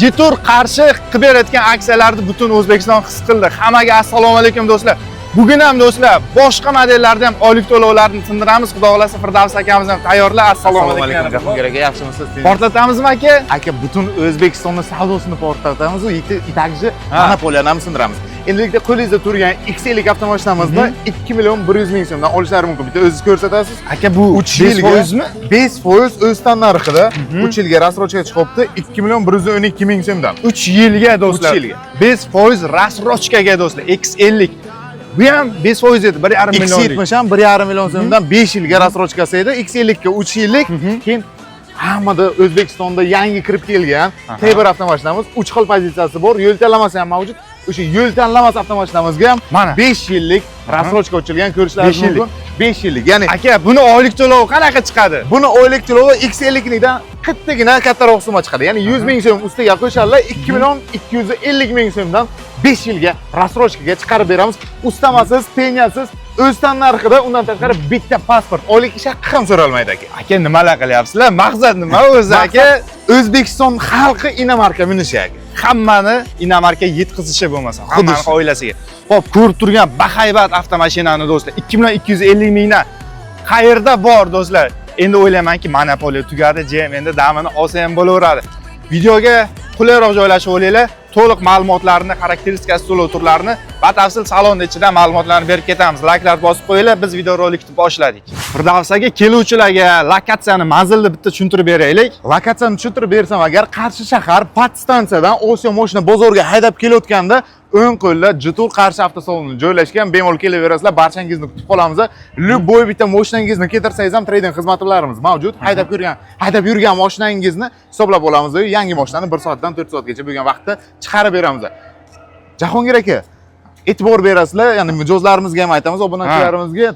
Jitur Qarshi qilib berayotgan aksiyalarni butun O'zbekiston his qildi. Hammaga assalomu alaykum do'stlar. Bugun ham do'stlar boshqa modellarda ham oylik to'lovlarni tindiramiz. Xudo xolasa Firdavs akamiz ham tayyorlar. Assalomu alaykum. Jahongir aka, yaxshimisiz? Portlatamizmi aka? Aka, butun O'zbekistonning savdosini portlatamiz va yetakchi monopoliyani ham sindiramiz. Endilikda qo'lingizda turgan X50 avtomashinamizni 2 million 100 ming so'mdan olishlari mumkin. Bitta o'zingiz ko'rsatasiz. Aka bu 5%mi? 5% o'z tan narxida 3 yilga rasrochga chiqibdi 2 million 112 ming so'mdan. 3 yilga do'stlar. 3 yilga. 5% rasrochkaga do'stlar. X50. Bu ham 5% edi, 1,5 million. X70 ham 1,5 million so'mdan 5 yilga rasrochkasi edi. X50 ga 3 yillik. Keyin hammada O'zbekistonda yangi kirib kelgan Tayber avtomashinamiz 3 xil pozitsiyasi bor. Yo'l tanlamasi ham mavjud. O'sha yo'l tanlamas avtomashinamizga ham mana 5 yillik rasrochka ochilgan ko'rishlaringiz mumkin. 5 yillik. Ya'ni aka, buni oylik to'lovi qanaqa chiqadi? buni oylik to'lovi X50nidan kattagina kattaroq summa chiqadi. Ya'ni 100 ming so'm ustiga qo'shadilar, 2 million 250 ming so'mdan 5 yilga rasrochkaga chiqarib beramiz. Ustamasiz, penyasiz, o'z tan narxida, undan tashqari bitta pasport, oylik ish haqqi ham so'ralmaydi aka. Aka, nimalar qilyapsizlar? Maqsad nima o'zi aka? O'zbekiston xalqi inomarka minishi aka. Hammani inomarka yetkazishi bo'lmasa, hammani oilasiga. Xo'p, ko'rib turgan bahaybat avtomashinani do'stlar 2 million 250 mingdan qayerda bor do'stlar? Endi o'ylaymanki, monopoliya tugadi, jam endi damini olsa ham bo'laveradi. Videoga qulayroq joylashib olinglar. To'liq ma'lumotlarni, xarakteristikasi, to'lov turlarini batafsil salon ichida ma'lumotlarni berib ketamiz. Layklar bosib qo'yinglar. Biz videorolikni boshladik. Firdavs aka, keluvchilarga lokatsiyani, manzilni bitta tushuntirib beraylik. Lokatsiyani tushuntirib bersam agar, Qarshi shahar podstansiyadan Osiyo mashina bozoriga haydab kelayotganda o'ng qo'lda Jitur Qarshi avtosaloni joylashgan. Bemalol kelaverasizlar, barchangizni kutib qolamiz. Любой bitta mashinangizni keltirsangiz ham trading xizmatlarimiz mavjud. Haydab yurgan mashinangizni hisoblab olamiz va yangi mashinani 1 soatdan 4 soatgacha bo'lgan vaqtda chiqarib beramiz. Jahongir aka, e'tibor berasizlar, ya'ni mijozlarimizga ham aytamiz, obunachilarimizga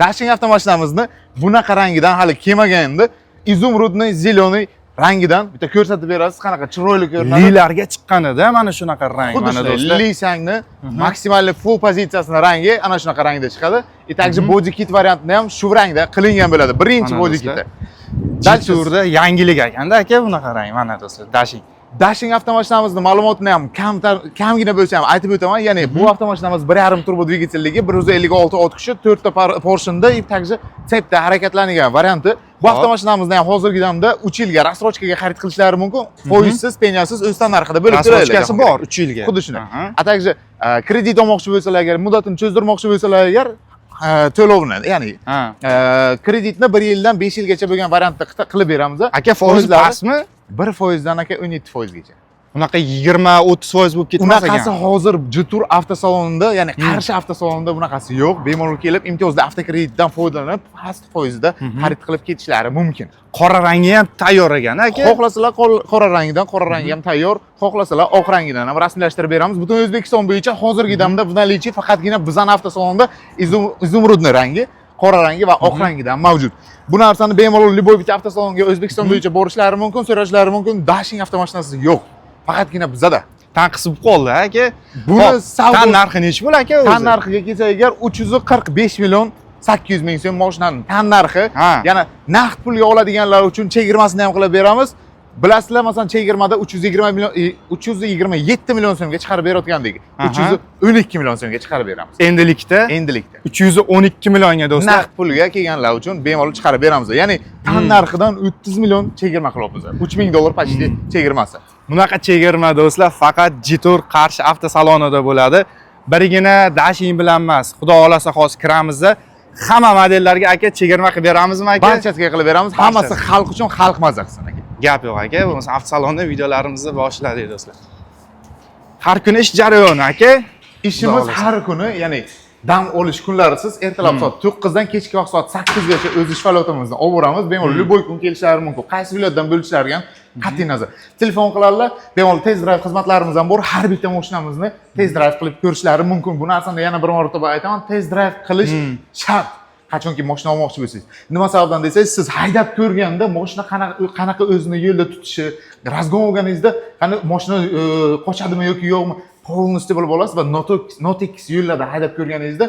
Dashing avtomashinamizni bunaqa rangidan hali kelmaganda, izumrudniy, zeleniy rangidan bitta ko'rsatib berasiz, qanaqa chiroyli ko'rinadi. Lilarga chiqqanida mana shunaqa rang, mana do'stlar. Lisangni maksimal full pozitsiyasining rangi ana shunaqa rangda chiqadi. Takji body kit variantini ham shu rangda qilingan bo'ladi. Birinchi body kiti. Jiturda yangilik ekanda aka, bunaqa rang mana do'stlar, Dashing. Dashing avtomashinamizning ma'lumotini ham kamgina bo'lsa ham aytib o'taman. Ya'ni bu avtomashinamiz 1,5 turbo dvigatelligi, 156 ot kuchi, 4 ta porshenda, takji tsepda harakatlangan varianti. Bu avtomashinamizni ham hozirgi damda 3 yilga rasrochkaga xarid qilishlari mumkin. Foizsiz, penyasiz, o'z tan narxida bo'lib turadi. Rasrochkasi bor 3 yilga. Xuddi shuni. Takji kredit olmoqchi bo'lsalar agar, muddatini cho'zdirmoqchi bo'lsalar agar, to'lovni, ya'ni kreditni 1 yildan 5 yilgacha bo'lgan variantda qilib beramiz. Aka, foiz pastmi? 1% dan aka 17% gacha. Unaqa 20-30% bo'lib ketmas ekan. Unaqasi hozir Jitur avtosalonida, ya'ni Qarshi avtosalonida bunaqasi yo'q. Bemalol kelib, imtiyozli avtokreditdan foydalanib, past foizda xarid qilib ketishlari mumkin. Qora rangi ham tayyor ekan aka. Xohlasalar qora rangidan, qora rangi ham tayyor. Xohlasalar oq rangidan ham rasmiylashtirib beramiz. Butun O'zbekiston bo'yicha hozirgi damda bunalichi faqatgina bizning avtosalonda izumrudniy rangi, qora rangi va oq rangidan mavjud. Bu narsani bemalol любой bitta avtosalonga O'zbekiston bo'yicha borishlari mumkin, so'rashlari mumkin. Dashing avtomashinasi yo'q. Faqatgina bizda. Tanqis bo'lib qoldi aka. Buni tan narxi necha bo'l aka o'zi? Tan narxiga kelsak agar 345 million 800 ming so'm mashinaning tan narxi. Yana naqd pulga oladiganlar uchun chegirmasini ham qilib beramiz. Bilasizlar, masalan, chegirmada 327 million so'mga chiqarib berayotgandik. 312 million so'mga chiqarib beramiz. Endilikda 312 millionga do'stlar. Naqd pulga kelganlar uchun bemalol chiqarib beramiz. Ya'ni tan narxidan 30 million chegirma qilyapmiz. 3000 dollar почти chegirmasi. Bunaqa chegirma do'stlar faqat Jitur Qarshi avtosalonida bo'ladi. Birgina Dashing bilan emas, xudo xolasa hozir kiramizda hamma modellarga aka chegirma qilib beramizmi aka? Barchasiga qilib beramiz. Hammasi xalq uchun, xalq mazza qilsin aka. Gap yo'q aka, bo'lmasa avtosalonda videolarimizni boshladik do'stlar. Har kuni ish jarayoni aka. Ishimiz har kuni, ya'ni dam olish kunlarisiz ertalab soat 9 dan kechki vaqt soat 8 gacha o'z ish faoliyatimizni olib boramiz. Bemalol любой kun kelishlari mumkin. Qaysi viloyatdan bo'lishlariga ham qat'iy nazar. Telefon qiladilar, bemalol tez drive xizmatlarimiz ham bor. Har bitta mashinamizni tez drive qilib ko'rishlari mumkin. Bu narsani yana bir marotaba aytaman, tez drive qilish shart. Qachonki mashina olmoqchi bo'lsangiz. Nima sababdan desangiz, siz haydab ko'rganda mashina qanaqa o'zini yo'lda tutishi, razgon olganingizda qani mashina qochadimi yoki yo'qmi, polностью bilib olasiz va notekis yo'llarda haydab ko'rganingizda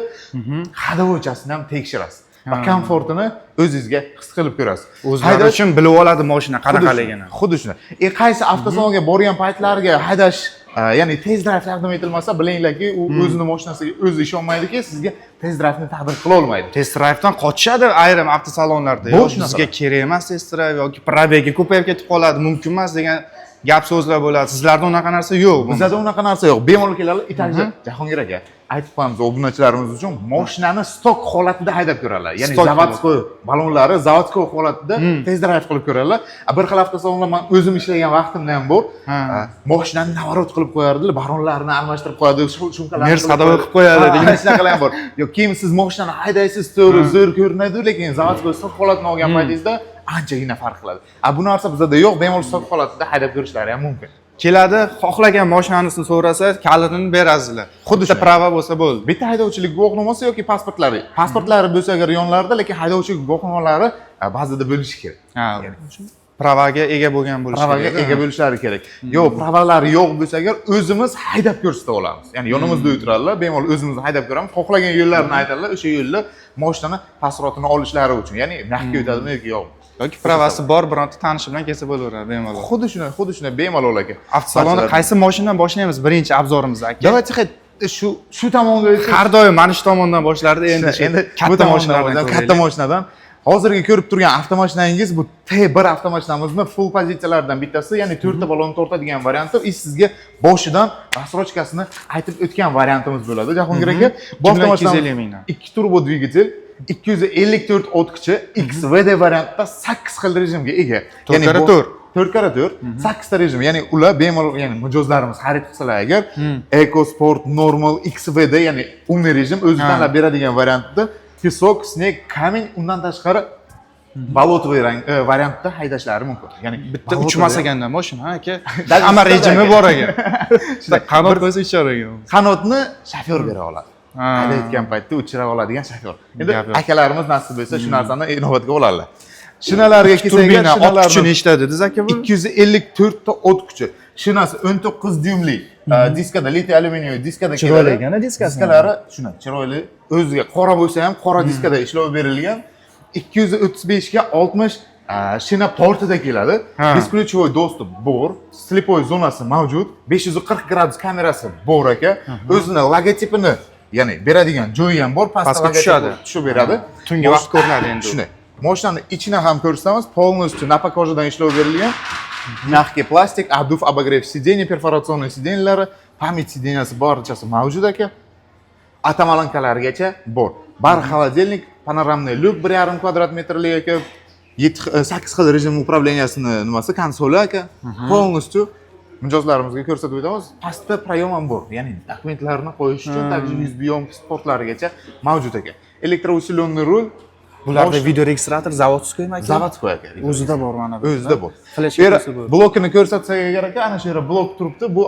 haydovchasini ham tekshirasiz. va komfortini o'zingizga his qilib ko'rasiz. O'zlari uchun bilib oladi mashina qanaqaligini. Xuddi shuni. Qaysi avtosalonga borgan paytlarga haydash, ya'ni test drive taqdim etilmasa, bilinglarki, u o'zini mashinasiga o'zi ishonmaydiki, sizga test driveni taqdim qila olmaydi. Test drivedan qochishadi ayrim avtosalonlarda. Bizga kerak emas test drive yoki probegi ko'payib ketib qoladi, mumkin emas degan gap so'zlar bo'ladi. Sizlarda unaqa narsa yo'q. Bizda unaqa narsa yo'q. Bemalol keladi. Italya Jahongir aka, aytib qo'yamiz obunachilarimiz uchun mashinani stok holatida haydab ko'radilar. Ya'ni zavodskoy balonlari zavodskoy holatida test drive qilib ko'radilar. Bir xil avtosalonda men o'zim ishlagan vaqtimda ham bor. Mashinani navorot qilib qo'yardilar, balonlarni almashtirib qo'yadi, shumkalarni Mersadov qilib qo'yadi degan shunaqalar ham bor. Yo'q, keyin siz mashinani haydaysiz, to'g'ri, zo'r ko'rinadi, lekin zavodskoy stok holatini olgan paytingizda anchagina farq qiladi. Bu narsa bizda yo'q, bemalol stok holatida haydab ko'rishlari ham mumkin. Keladi, xohlagan mashinasini so'rasa, kalitini berasizlar. Xuddi prava bo'lsa bo'ldi. Bitta haydovchilik guvohnomasi yoki pasportlari. Pasportlari bo'lsa agar yonlarida, lekin haydovchilik guvohnomalari ba'zida bo'lishi kerak. Pravaga ega bo'lgan bo'lishi kerak. Pravaga ega bo'lishlari kerak. Yo'q, pravalari yo'q bo'lsa agar o'zimiz haydab ko'rsata olamiz. Ya'ni yonimizda o'tiradilar, bemalol o'zimiz haydab ko'ramiz. Xohlagan yo'llarni aytadilar, o'sha yo'lda mashinani pasportini olishlari uchun. Ya'ni naqdga o'tadimi yoki yo'q. Yoki pravasi bor bironta tanishi bilan kelsa bo'laveradi bemalol. Xuddi shuni bemalol aka. Avtosalonda qaysi mashinadan boshlaymiz birinchi obzorimizda aka? Давайте shu tomonga har doim mana shu tomondan boshlardi, endi katta mashinalardan katta mashinadan hozirgi ko'rib turgan avtomashinangiz bu T1 avtomashinamizni full pozitsiyalardan bittasi, ya'ni 4 ta balon tortadigan varianti, sizga boshidan рассрочкасini aytib o'tgan variantimiz bo'ladi. Jahongir aka, bu avtomashinamiz 2 turbo dvigatel, 254 ot kuchi, XVD variantda 8 xil rejimga ega. Ya'ni 4x4 8 ta rejim, ya'ni ular bemalol, ya'ni mijozlarimiz xarid qilsalar agar Eco Sport, Normal, XVD, ya'ni umumiy rejim o'zi tanlab beradigan variantda pisok, sneg, kamin, undan tashqari balotovый variantda haydashlari mumkin. Ya'ni bitta uchmasaganda mashina aka. Hamma rejimi bor ekan. Qanot bo'lsa uchar ekan. Qanotni shofyor bera oladi. Haydayotgan paytda uchira oladigan shofyor. Endi akalarimiz nasib bo'lsa shu narsani inobatga oladilar. Shinalarga kelsak, ot kuchi nechta dedingiz aka bu? 254 ta ot kuchi. Shinasi 19 dyumli. Diskada litiy alyuminiy diskada keladi. Chiroyli ekan diskasi. Diskalari shuna, chiroyli. O'ziga qora bo'lsa ham qora diskada ishlov berilgan. 235 ga 60 shina portida keladi. Бесключевой достуp bor, slipoy zonasi mavjud, 540 gradus kamerasi bor aka. O'zini logotipini, ya'ni beradigan joyi ham bor, pastga tushib beradi. Tungi vaqt ko'rinadi endi. Shuni. Mashinani ichini ham ko'rsatamiz, полностью napakojadan ishlov berilgan. Mягкий plastik, обдув, обогрев сидений, перфорационный сиденьлari, pamyat sideniyasi barchasi mavjud aka. Atamolankalargacha bor. Bar холодильник, panoramniy lyuk 1,5 kvadrat metrlik aka. 8 xil rejim upravleniyasini nimasi konsoli aka. Полностью mijozlarimizga ko'rsatib o'tamiz. Pastda proyom ham bor. Ya'ni dokumentlarni qo'yish uchun также USB sportlarigacha mavjud aka. Elektrousиленный rul. Bularda video registrator zavodskoymi aka? Zavodskoy aka. O'zida bor mana bu. O'zida bor. Blokini ko'rsatsak agar aka, ana shu yerda blok turibdi. Bu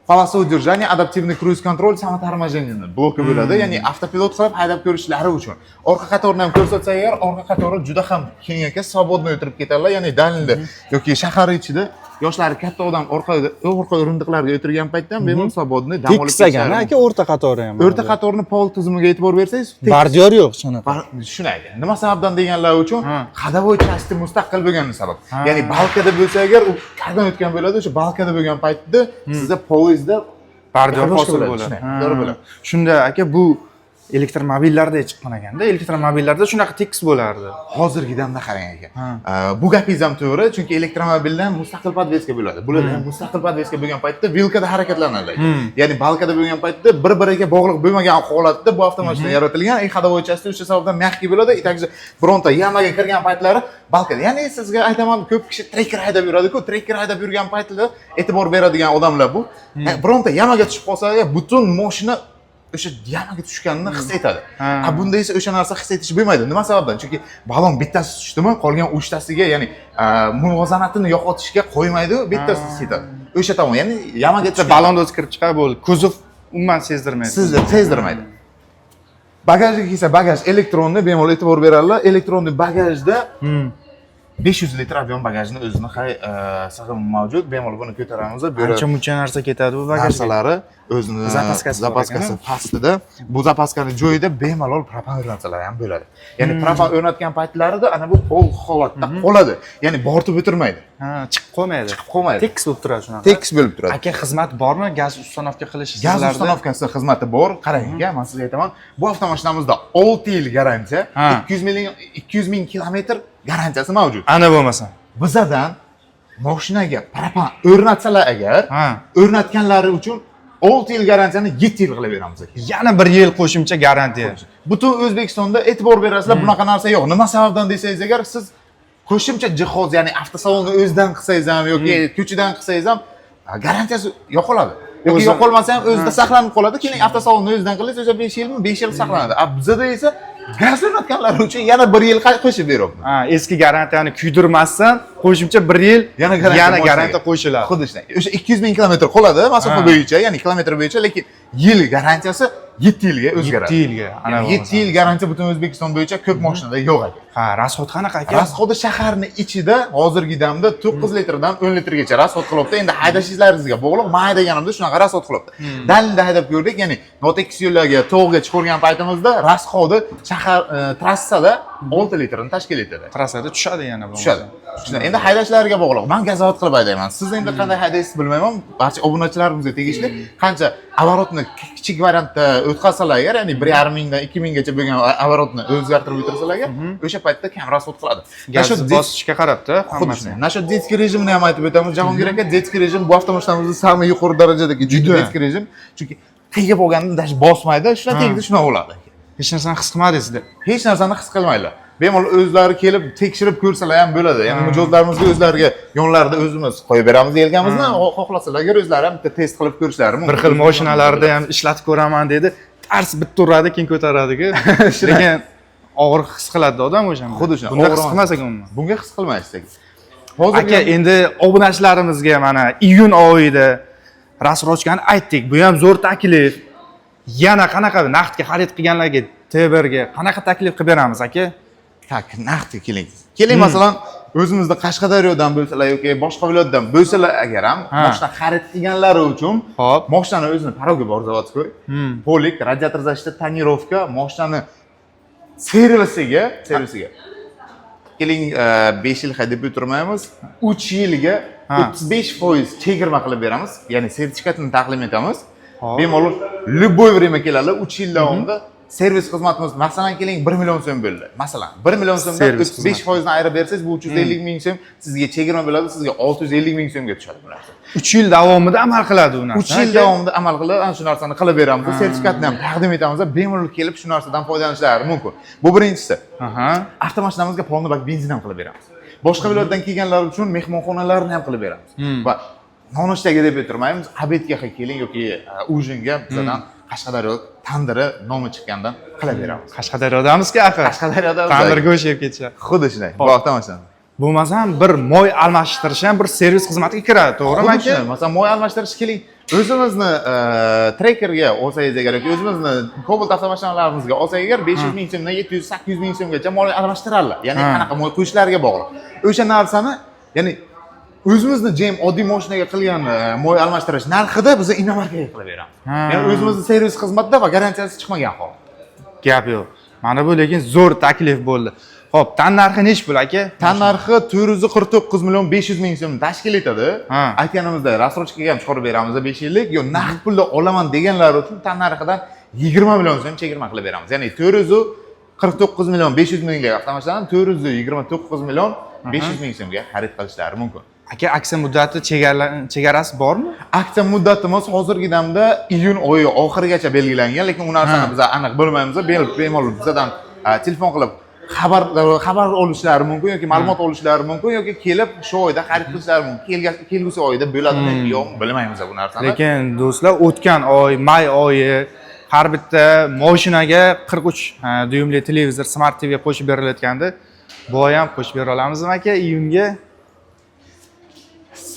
полоса удержания, adaptivniy cruise control, samotarmojeniyni bloki bo'ladi. Ya'ni avtopilot qilib haydab ko'rishlari uchun. Orqa qatorni ham ko'rsatsak agar, orqa qatori juda ham keng aka, svobodno o'tirib ketadilar. Ya'ni dalilda yoki shahar ichida yoshlari katta odam orqa o'rindiqlarga o'tirgan paytda ham bemalol svobodno dam olib ketadi. Aka o'rta qatori ham. O'rta qatorni pol tizimiga e'tibor bersangiz, bardiyor yo'q shunaqa. Shuni aytgan. Nima sababdan deganlar uchun qadavoy chasti mustaqil bo'lgani sabab. Ya'ni balkada bo'lsa agar u qadam o'tgan bo'ladi, o'sha balkada bo'lgan paytda sizda poyezdda bardiyor hosil bo'ladi. To'g'ri bo'ladi. Shunda aka bu elektromobillarda chiqqan ekanda, elektromobillarda shunaqa tekis bo'lardi. Hozirgi damda qarang aka. Bu gapingiz ham to'g'ri, chunki elektromobildan mustaqil podveska bo'ladi. Bular ham mustaqil podveska bo'lgan paytda vilkada harakatlanadi. Ya'ni balkada bo'lgan paytda bir-biriga bog'liq bo'lmagan holatda bu avtomashina yaratilgan. Ходовой части o'sha sababdan mягкий bo'ladi. Takji bironta yamaga kirgan paytlari balkada. Ya'ni sizga aytaman, ko'p kishi trekker haydab yuradi-ku, trekker haydab yurgan paytida e'tibor beradigan odamlar bu. Bironta yamaga tushib qolsa, butun mashina o'sha yamaga tushganini his etadi. Bunda esa o'sha narsa his etish bo'lmaydi. Nima sababdan? Chunki balon bittasi tushdimi, qolgan 3 tasiga, ya'ni muvozanatini yo'qotishga qo'ymaydi, bittasi his etadi. O'sha tomon, ya'ni yamaga tushgan balonda o'zi kirib chiqadi bo'ldi. Kuzov umuman sezdirmaydi. Sezdirmaydi. Bagajga kelsa, bagaj elektronni bemalol e'tibor beradilar. Elektronli bagajda 500 litr ob'yom bagajni o'zini sig'imi mavjud. Bemalol buni ko'taramiz. Ancha muncha narsa ketadi bu bagajga. Narsalari o'zini zapaskasi pastida. Bu zapaskani joyida bemalol propan o'rnatsalar ham bo'ladi. Ya'ni propan o'rnatgan paytlarida ana bu pol holatda qoladi. Ya'ni bortib o'tirmaydi. Ha, chiqib qolmaydi. Chiqib qolmaydi. Tekis bo'lib turadi shunaqa. Tekis bo'lib turadi. Aka, xizmat bormi? Gaz uстановка qilish Gaz sizlarda? uстановкасы xizmati bor. Qarang, men sizga aytaman. Bu avtomashinamizda 6 yil garantiya, 200 ming kilometr garantiyasi mavjud. Ana bo'lmasa. Bizadan mashinaga propan o'rnatsalar agar, o'rnatganlari uchun 6 yil garantiyani 7 yil qilib beramiz. Yana 1 yil qo'shimcha garantiya. Butun O'zbekistonda e'tibor berasizlar, bunaqa narsa yo'q. Nima sababdan desangiz agar siz qo'shimcha jihoz, ya'ni avtosalonni o'zidan qilsangiz ham yoki ko'chidan qilsangiz ham garantiyasi yo'qoladi. Yoki yo'qolmasa ham o'zida saqlanib qoladi. Keling avtosalonni o'zidan qilinsa o'sha 5 yilmi? 5 yil saqlanadi. Bizda esa gaz o'rnatganlar uchun yana 1 yil qo'shib beryapmiz. Eski garantiyani kuydirmasdan qo'shimcha 1 yil yana garantiya qo'shiladi. Xuddi shunday. O'sha 200 ming kilometr qoladi masofa bo'yicha, ya'ni kilometr bo'yicha, lekin yil garantiyasi 7 yilga o'zgaradi. 7 yilga. 7 yil garantiya butun O'zbekiston bo'yicha ko'p mashinada yo'q ekan. Ha, rasxod qanaqa aka? Rasxodi shaharni ichida hozirgi damda 9 litrdan 10 litrgacha rasxod qilyapti. Endi haydashingizlaringizga bog'liq. Men haydaganimda shunaqa rasxod qilyapti. Dalilda haydab ko'rdik, ya'ni notekis yo'llarga, tog'ga chiqargan paytimizda rasxodi shahar trassada 6 litrni tashkil etadi. Trassada tushadi yana bu. Tushadi. Endi haydashlariga bog'liq. Men gazovat qilib aytayman. Siz endi qanday haydaysiz bilmayman. Barcha obunachilarimizga tegishli qancha avarotni kichik variantda o'tkazsalar agar, ya'ni 1,5 mingdan 2 minggacha bo'lgan avarotni o'zgartirib o'tirsalar agar, o'sha paytda kam rasxod qiladi. Gaz bosishga qarabda hammasi. Nashat детский rejimni ham aytib o'tamiz. Jahongir aka, детский rejim bu avtomashinamizda samimiy yuqori darajadagi juda детский rejim. Chunki qiyiq bo'lganda dash bosmaydi, shuna tegdi, shuna bo'ladi. Hech narsani his qilmadingizda. Hech narsani his qilmaylar. Bemalol o'zlari kelib tekshirib ko'rsalar ham bo'ladi. Ya'ni mijozlarimizga o'zlariga yonlarida o'zimiz qo'yib beramiz yelkamizni, xohlasalar agar o'zlari ham test qilib ko'rishlari mumkin. Bir xil mashinalarda ham ishlatib ko'raman dedi. Tars bitib turadi, keyin ko'taradi-ku. Lekin og'ir his qiladi odam o'shani. Xuddi shunday. Bunda his qilmasak umuman. Bunga his qilmaysiz. Aka, endi obunachilarimizga mana iyun oyida rasrochkani aytdik. Bu ham zo'r taklif. Yana qanaqa naqdga xarid qilganlarga T1ga qanaqa taklif qilib beramiz aka? Tak, naqdga keling. Keling, masalan, o'zimizda Qashqadaryodan bo'lsalar yoki boshqa viloyatdan bo'lsalar agar ham mashina xarid qilganlari uchun mashinani o'zini parogga bor zavodskoy, polik, radiator защита, tonirovka, mashinani servisiga keling 5 yil haydab o'tirmaymiz, 3 yilga 35% chegirma qilib beramiz, ya'ni sertifikatini taqdim etamiz. Bemalol любой время keladi, 3 yil davomida servis xizmatimiz masalan keling 1 million so'm bo'ldi. Masalan 1 million so'mdan 35% ni ayirib bersangiz bu 350 ming so'm sizga chegirma bo'ladi, sizga 650 ming so'mga tushadi bu narsa. 3 yil davomida amal qiladi u narsa. 3 yil davomida amal qilib, ana shu narsani qilib beramiz. Sertifikatni ham taqdim etamiz, bemalol kelib shu narsadan foydalanishlari mumkin. Bu birinchisi. Avtomashinamizga polni bak benzin ham qilib beramiz. Boshqa viloyatdan kelganlar uchun mehmonxonalarni ham qilib beramiz. Va nonushtaga deb o'tirmaymiz, obedga keling yoki ujinga bizdan Qashqadaryo tandiri nomi chiqqandan qilib beramiz. Qashqadaryodamizki axir. Qashqadaryoda tandir go'sht yeb ketishadi. Xuddi shunday. Bu avtomashina. Bo'lmasam bir moy almashtirish ham bir servis xizmatiga kiradi, to'g'rimi aka? Masalan, moy almashtirish keling, o'zimizni trekerga olsangiz agar yoki o'zimizni Cobalt avtomashinalarimizga olsangiz agar 500 ming so'mdan 700-800 ming so'mgacha moy almashtiradilar. Ya'ni qanaqa moy quyishlariga bog'liq. O'sha narsani, ya'ni o'zimizni jem oddiy mashinaga qilgan moy almashtirish narxida biz inomarkaga qilib beramiz. Ya'ni o'zimizni servis xizmatida va garantiyasi chiqmagan holat. Gap yo'q. Mana bu lekin zo'r taklif bo'ldi. Xo'p, tan narxi nech pul aka? Tan narxi 449 million 500 ming so'm tashkil etadi. Aytganimizda rasrochkaga ham chiqarib beramiz 5 yillik, yo naqd pulda olaman deganlar uchun tan narxidan 20 million so'm chegirma qilib beramiz. Ya'ni 449 million 500 minglik avtomashinani 429 million 500 ming so'mga xarid qilishlari mumkin. Aka, aksiya muddati chegarasi bormi? Aksiya muddatimiz hozirgi damda iyun oyi oxirigacha belgilangan, lekin u narsani biz aniq bilmaymiz. Bemalol bizdan telefon qilib xabar olishlari mumkin yoki ma'lumot olishlari mumkin yoki kelib shu oyda xarid qilishlari mumkin. Kelgusi oyda bo'ladimi yo'qmi bilmaymiz bu narsani. Lekin do'stlar, o'tgan oy, may oyi har bitta mashinaga 43 dyumli televizor Smart TV qo'shib berilayotgandi. Bu oy ham qo'shib bera olamizmi aka iyunga?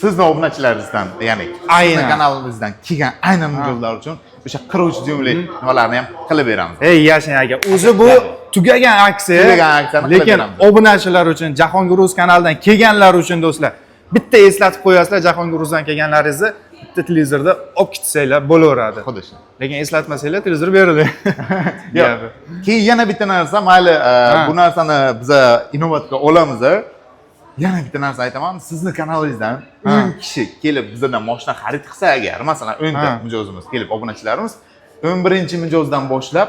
Sizni obunachilaringizdan, ya'ni aynan kanalimizdan kelgan aynan mijozlar uchun o'sha 43 dyumli nimalarni ham qilib beramiz. Ey yashang aka, o'zi bu tugagan aksiya. Tugagan aksiyani qilib Lekin beramiz. obunachilar uchun, Jahongir Uz kanalidan kelganlar uchun do'stlar, bitta eslatib qo'yasizlar, Jahongir Uzdan kelganlaringizni bitta televizorda olib ketsanglar bo'laveradi. Xuddi shu. Lekin eslatmasanglar, televizor beriladi. Yo'q. Keyin yana bitta narsa, mayli bu narsani biz inovatga olamiz. Yana bitta narsa aytaman, sizni kanalingizdan 10 kishi kelib bizdan mashina xarid qilsa agar, masalan 10 ta mijozimiz kelib, obunachilarimiz 11-mijozdan boshlab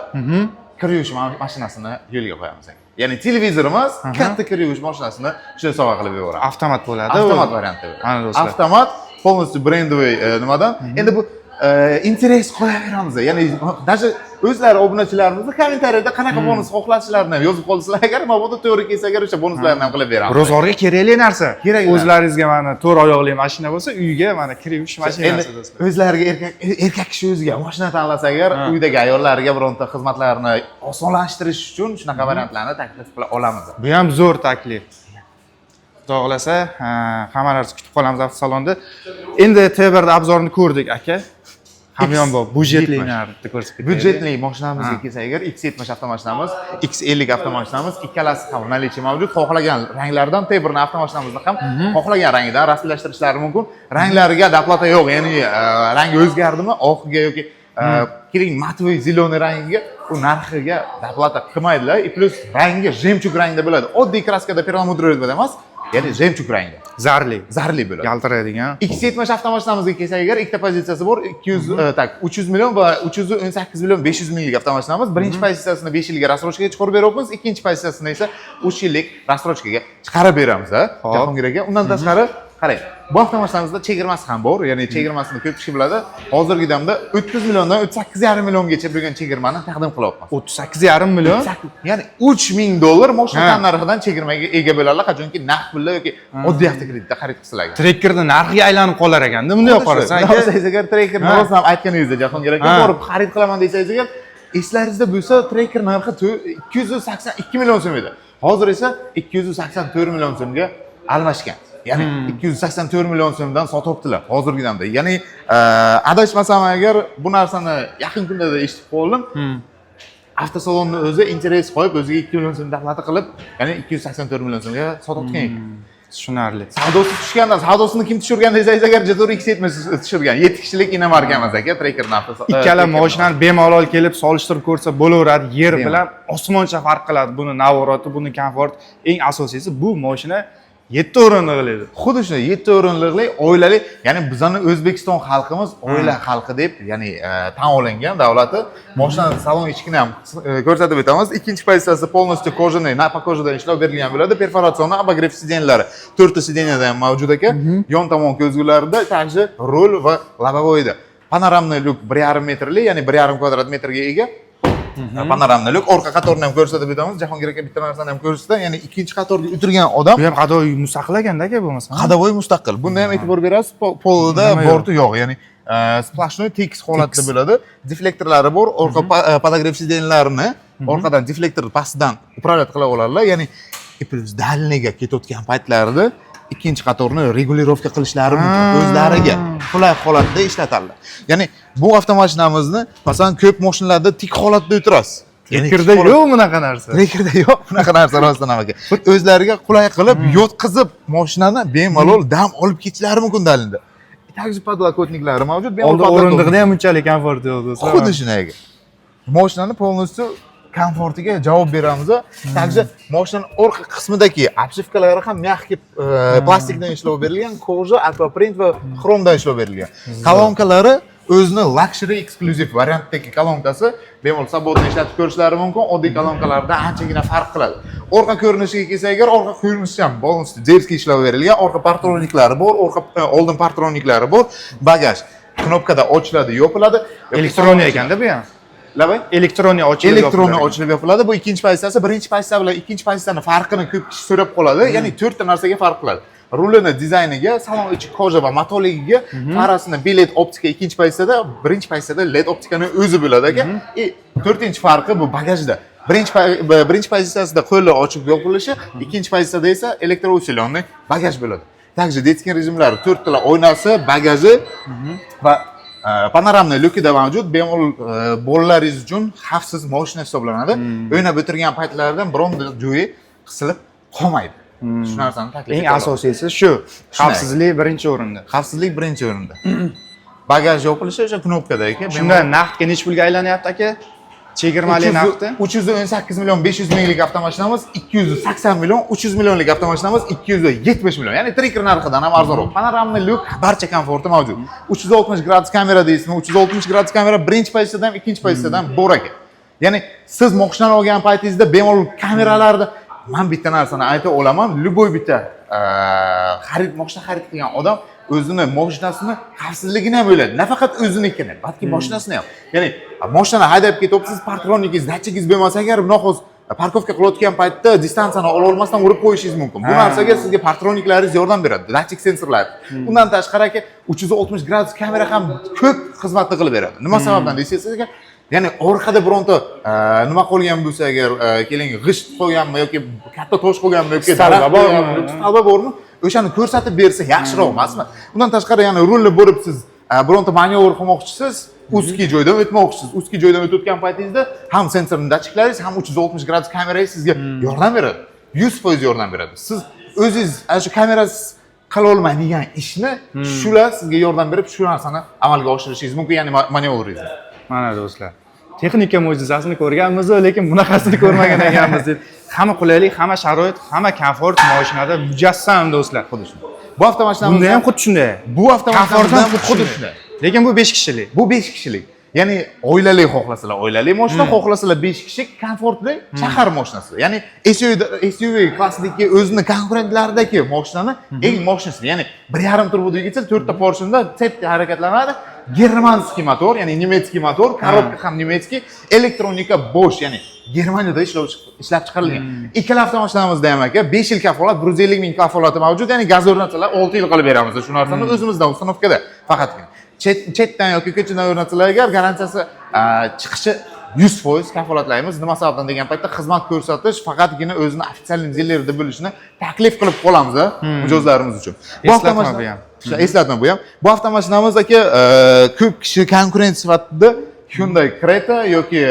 kir yuvish mashinasini yo'lga qo'yamiz. Ya'ni televizorimiz katta kir yuvish mashinasini shunday sovg'a qilib yuboramiz. Avtomat bo'ladi. Avtomat variantda. Mana do'stlar. Avtomat, полностью brendовый nimadan. Endi bu interes qo'yaveramiz. Ya'ni даже o'zlari obunachilarimizni kommentariyada qanaqa bonus xohlashlarini yozib qolsalar agar, mabodo to'g'ri kelsa agar o'sha bonuslarni ham qilib beramiz. Ro'zg'orga kerakli narsa. Kerak. O'zlaringizga mana 4 oyoqli mashina bo'lsa, uyga mana kirib yuvish mashinasi do'stlar. O'zlariga erkak kishi o'ziga mashina tanlasa agar, uydagi ayollariga bironta xizmatlarni osonlashtirish uchun shunaqa variantlarni taklif qila olamiz. Bu ham zo'r taklif. Xudo xolasa, hammalarni kutib qolamiz avtosalonda. Endi T1da obzorni ko'rdik, aka. Hamyonbop budjetlilarni ko'rsatib ketdik. Budjetli mashinamizga kelsak agar X70 avtomashinamiz, X50 avtomashinamiz ikkalasi ham наличие mavjud. Xohlagan ranglardan T1 avtomashinamizni ham xohlagan rangidan rasmiylashtirishlari mumkin. Ranglariga doplata yo'q, ya'ni rangi o'zgardimi, oqiga yoki keling matoviy ziloniy rangiga u narxiga doplata qilmaydilar. Plus rangi jemchug rangda bo'ladi. Oddiy kraskada perlamutr emas, ya'ni jemchug rangda. Zarli bo'ladi. Yaltiraydigan. X70 avtomashinamizga kelsak agar ikkita pozitsiyasi bor. 300 million va 318 million 500 minglik avtomashinamiz. Birinchi pozitsiyasini 5 yilga rasrochkaga chiqarib beryapmiz, ikkinchi pozitsiyasini esa 3 yillik rasrochkaga chiqarib beramiz, Jahongir aka. Undan tashqari, qarang, bu avtomashinamizda chegirmasi ham bor. Ya'ni chegirmasini ko'p kishi biladi. Hozirgi damda 30 milliondan 38,5 milliongacha bo'lgan chegirmani taqdim qilyapmiz. 38,5 million. Ya'ni $3,000 mashina narxidan chegirmaga ega bo'ladilar, qachonki naqd pulda yoki oddiy avtokreditda xarid qilsalar. Trekkerda narxiga aylanib qolar ekanda, bunday qarasan. Agar trekkerni rostdan aytganingizda, Jahongir aka, borib xarid qilaman desangiz agar, eslaringizda bo'lsa, trekker narxi 282 million so'm edi. Hozir esa 284 million so'mga almashgan. Ya'ni 284 million so'mdan sotyaptilar hozirgi damda. Ya'ni adashmasam agar, bu narsani yaqin kunlarda eshitib qoldim. Avtosalonni o'zi interes qo'yib, o'ziga 2 million so'm doplata qilib, ya'ni 284 million so'mga sotayotgan ekan. Tushunarli. Savdosi tushganda, savdosini kim tushirgan desangiz agar, Jato'ri X70 tushirgan. 7 kishilik inomarkamiz aka, trekker narxi. Ikkala mashinani bemalol kelib solishtirib ko'rsa bo'laveradi. Yer bilan osmoncha farq qiladi. Buni navorati, buni komfort, eng asosiysi bu mashina 7 o'rinliqli. Xuddi shunday 7 o'rinliqli, oilali, ya'ni bizning O'zbekiston xalqimiz oila xalqi deb, ya'ni tan olingan davlati. Mashinaning salon ichini ham ko'rsatib o'tamiz. Ikkinchi pozitsiyasi полностью кожаный, napokojada ishlab berilgan bo'ladi. Perforatsionniy abagrev sidenlari 4 ta sideniyada ham mavjud ekan. Yon tomon ko'zgularida, также rul va lobovoyda. Panoramniy lyuk 1,5 metrli, ya'ni 1,5 kvadrat metrga ega. Panoramniy lyuk, orqa qatorni ham ko'rsatib o'tamiz. Jahongir aka bitta narsani ham ko'rsatdi, ya'ni ikkinchi qatorga o'tirgan odam. Bu ham qadoy mustaqilaganda aka bo'lmasa. Qadovoy mustaqil. Bunda ham e'tibor berasiz, polida borti yo'q, ya'ni splashnoy tekis holatda bo'ladi. Deflektorlari bor, orqa podogrev sidenlarini orqadan deflektor pastidan upravlat qila oladilar. Ya'ni dальныйga ketayotgan paytlarida ikkinchi qatorni regulirovka qilishlari mumkin. O'zlariga qulay holatda ishlatadilar. Ya'ni bu avtomashinamizni masalan ko'p mashinalarda tik holatda o'tirasiz. Trekkerda yo'q bunaqa narsa. Trekkerda yo'q bunaqa narsa rostdan ham aka. O'zlariga qulay qilib yotqizib mashinani bemalol dam olib ketishlari mumkin dalinda. Также подлокотниклari mavjud. Oldin o'rindiqda ham unchalik komfort yo'q do'stlar. Xuddi shunday. Mashinani полностью komfortiga javob beramiz. Также mashinaning orqa qismidagi obshivkalari ham mягкий plastikdan ishlab berilgan, koja, aquaprint va xromdan ishlab berilgan. Kolonkalari o'zini luxury eksklyuziv variantdagi kolonkasi, bemalol sabotni ishlatib ko'rishlari mumkin. Oddiy kolonkalardan anchagina farq qiladi. Orqa ko'rinishiga kelsak agar, orqa ko'rinishi ham полностью jerskiy ishlab berilgan. Orqa partroniklari bor, oldin partroniklari bor. Bagaj knopkada ochiladi, yopiladi. Elektronik ekanda bu ham. Labay? Elektronik ochilib yopiladi. Bu ikkinchi pozitsiyasi, birinchi pozitsiya bilan ikkinchi pozitsiyani farqini ko'p kishi so'rab qoladi. Ya'ni 4 ta narsaga farq qiladi. Rulini dizayniga, salon ichi koja va matoligiga, farasini LED optika ikkinchi pozitsiyada, birinchi pozitsiyada LED optikaning o'zi bo'ladi aka. 4-chi farqi bu bagajda. Birinchi pozitsiyasida qo'llar ochib yopilishi, ikkinchi pozitsiyada esa elektroushilyonli bagaj bo'ladi. Также детский rejimlari 4 ta oynasi, bagaji va panoramniy lyukida mavjud. Bemalol bolalaringiz uchun xavfsiz mashina hisoblanadi. O'ynab o'tirgan paytlarida bironta joyi qisilib qolmaydi. Shu narsani taklif eng asosiysi shu. Xavfsizlik birinchi o'rinda. Xavfsizlik birinchi o'rinda. Bagaj yopilishi o'sha knopkada ekan. Shunda naqdga necha pulga aylanyapti aka? Chegirmali naqdi 318 million 500 minglik avtomashinamiz, 280 million 300 millionlik avtomashinamiz 270 million. Ya'ni trigger narxidan ham arzonroq. Panoramniy lyuk barcha komforti mavjud. 360 gradus kamera deysizmi? 360 gradus kamera birinchi pozitsiyadan ham ikkinchi pozitsiyadan bor ekan. Ya'ni siz mashinani olgan paytingizda bemalol kameralarda men bitta narsani ayta olaman, любой bitta mashina xarid qilgan odam o'zini mashinasini xavfsizligini ham o'ylaydi. Nafaqat o'zinikini, balki mashinasini ham. Ya'ni mashinani haydab ketyapsiz, parkroningiz, datchigingiz bo'lmasa agar bunaqa parkovka qilayotgan paytda distansiyani ola olmasdan urib qo'yishingiz mumkin. Bu narsaga sizga parktroniklaringiz yordam beradi, datchik sensorlar. Undan tashqari aka 360 gradus kamera ham ko'p xizmatni qilib beradi. Nima sababdan desangiz aka, ya'ni orqada bironta nima qolgan bo'lsa agar keling g'isht qo'yganmi yoki katta tosh qo'yganmi yoki talba bormi, o'shani ko'rsatib bersa yaxshiroq emasmi? Undan tashqari yana rulni bo'lib siz bironta manyovr qilmoqchisiz, ustki joydan o'tmoqchisiz. Ustki joydan o'tayotgan paytingizda ham sensorning datchiklaringiz, ham 360 gradus kamerangiz sizga yordam beradi. 100% yordam beradi. Siz o'zingiz ana shu kamerasiz qila olmaydigan ishni shular sizga yordam berib, shu narsani amalga oshirishingiz mumkin, ya'ni manyovringizni. Mana do'stlar, texnika mo'jizasini ko'rganmiz, lekin bunaqasini ko'rmagan ekanmiz deb. Hamma qulaylik, hamma sharoit, hamma komfort mashinada mujassam do'stlar. Xuddi shunday. Bu avtomashinamiz bunda ham xuddi shunday. Bu avtomashinamiz ham xuddi shunday. Lekin bu 5 kishilik. Bu 5 kishilik. Ya'ni oilali xohlasalar, oilali mashina, xohlasalar 5 kishi komfortli shahar mashinasi. Ya'ni SUV klassidagi o'zini konkurentlaridagi mashinani eng mashinasi. Ya'ni 1.5 turbo dvigatel, 4 ta porshenda tepki harakatlanadi. Germanskiy motor, ya'ni nemetskiy motor, korobka ham nemetskiy, elektronika bo'sh, ya'ni Germaniyada ishlab chiqarilgan. Ikkala avtomashinamizda ham aka 5 yil kafolat, 150 ming kafolati mavjud, ya'ni gaz o'rnatsalar 6 yil qilib beramiz shu narsani o'zimizdan ustanovkada faqatgina. Chetdan yoki ko'chadan o'rnatsalar agar garantiyasi chiqishi 100% kafolatlaymiz. Nima sababdan degan paytda xizmat ko'rsatish faqatgina o'zini ofitsial dilerida bo'lishini taklif qilib qolamiz mijozlarimiz uchun. Bu avtomashina ham eslatma bu ham. Bu avtomashinamiz aka ko'p kishi konkurent sifatida Hyundai Creta yoki